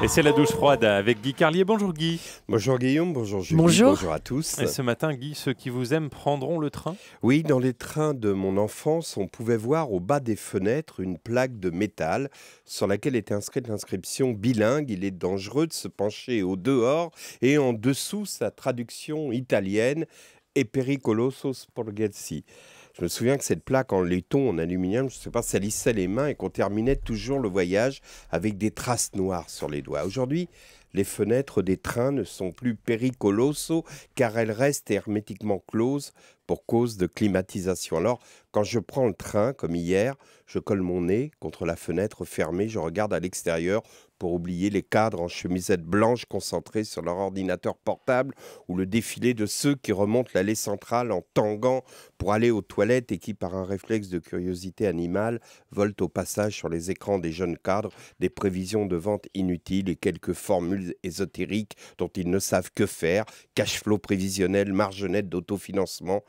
Et c'est la douche froide avec Guy Carlier. Bonjour Guy. Bonjour Guillaume, bonjour Julie, bonjour à tous. Et ce matin Guy, ceux qui vous aiment prendront le train? Oui, dans les trains de mon enfance, on pouvait voir au bas des fenêtres une plaque de métal sur laquelle était inscrite l'inscription bilingue. Il est dangereux de se pencher au dehors, et en dessous sa traduction italienne E pericoloso sporgersi. Je me souviens que cette plaque en laiton, en aluminium, je ne sais pas, salissait les mains et qu'on terminait toujours le voyage avec des traces noires sur les doigts. Aujourd'hui, les fenêtres des trains ne sont plus pericoloso car elles restent hermétiquement closes pour cause de climatisation. Alors, quand je prends le train, comme hier, je colle mon nez contre la fenêtre fermée, je regarde à l'extérieur pour oublier les cadres en chemisette blanche concentrés sur leur ordinateur portable ou le défilé de ceux qui remontent l'allée centrale en tangant pour aller aux toilettes et qui, par un réflexe de curiosité animale, volent au passage sur les écrans des jeunes cadres des prévisions de vente inutiles et quelques formules ésotériques dont ils ne savent que faire, cash flow prévisionnel, marge nette d'autofinancement.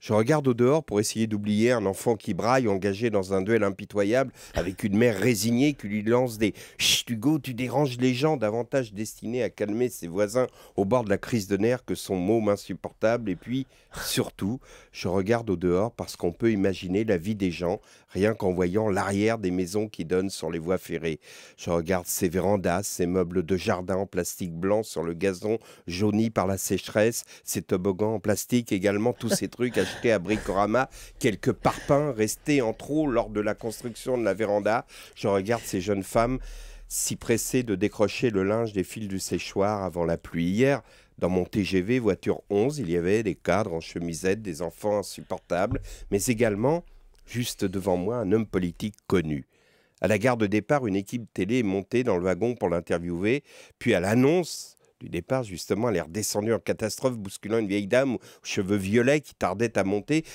Je regarde au dehors pour essayer d'oublier un enfant qui braille, engagé dans un duel impitoyable avec une mère résignée qui lui lance des « Chut Hugo, tu déranges les gens » davantage destiné à calmer ses voisins au bord de la crise de nerfs que son môme insupportable. Et puis, surtout, je regarde au dehors parce qu'on peut imaginer la vie des gens rien qu'en voyant l'arrière des maisons qui donnent sur les voies ferrées. Je regarde ces vérandas, ces meubles de jardin en plastique blanc sur le gazon jauni par la sécheresse, ces toboggans en plastique également, tous ces trucs achetés à Bricorama, quelques parpaings restés en trop lors de la construction de la véranda. Je regarde ces jeunes femmes si pressées de décrocher le linge des fils du séchoir avant la pluie. Hier, dans mon TGV voiture 11, il y avait des cadres en chemisette, des enfants insupportables, mais également, juste devant moi, un homme politique connu. À la gare de départ, une équipe télé est montée dans le wagon pour l'interviewer, puis à l'annonce du départ, justement, elle est redescendue en catastrophe, bousculant une vieille dame aux cheveux violets qui tardait à monter.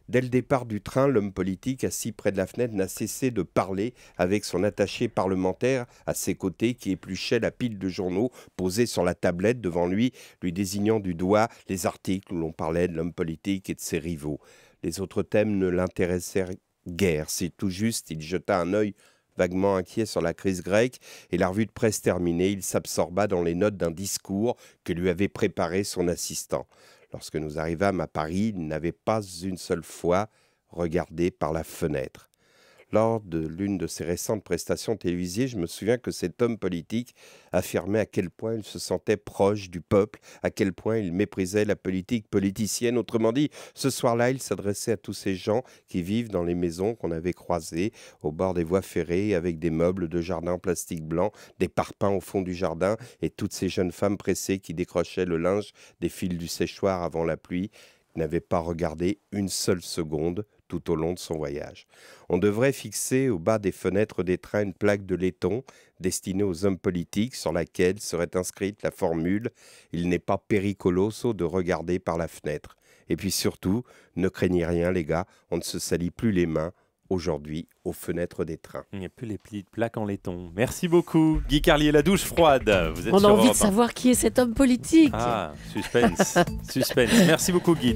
Dès le départ du train, l'homme politique, assis près de la fenêtre, n'a cessé de parler avec son attaché parlementaire à ses côtés qui épluchait la pile de journaux posés sur la tablette devant lui, lui désignant du doigt les articles où l'on parlait de l'homme politique et de ses rivaux. Les autres thèmes ne l'intéressaient guère. C'est tout juste, il jeta un œil vaguement inquiet sur la crise grecque, et la revue de presse terminée, il s'absorba dans les notes d'un discours que lui avait préparé son assistant. Lorsque nous arrivâmes à Paris, il n'avait pas une seule fois regardé par la fenêtre. Lors de l'une de ses récentes prestations télévisées, je me souviens que cet homme politique affirmait à quel point il se sentait proche du peuple, à quel point il méprisait la politique politicienne. Autrement dit, ce soir-là, il s'adressait à tous ces gens qui vivent dans les maisons qu'on avait croisées au bord des voies ferrées, avec des meubles de jardin en plastique blanc, des parpaings au fond du jardin, et toutes ces jeunes femmes pressées qui décrochaient le linge des fils du séchoir avant la pluie, qui n'avaient pas regardé une seule seconde tout au long de son voyage. On devrait fixer au bas des fenêtres des trains une plaque de laiton destinée aux hommes politiques sur laquelle serait inscrite la formule « Il n'est pas pericoloso de regarder par la fenêtre ». Et puis surtout, ne craignez rien les gars, on ne se salit plus les mains aujourd'hui aux fenêtres des trains. Il n'y a plus les petites plaques en laiton. Merci beaucoup Guy Carlier, la douche froide. Vous êtes On a sur envie de Europe 1. savoir qui est cet homme politique. Ah, suspense, suspense. Merci beaucoup Guy.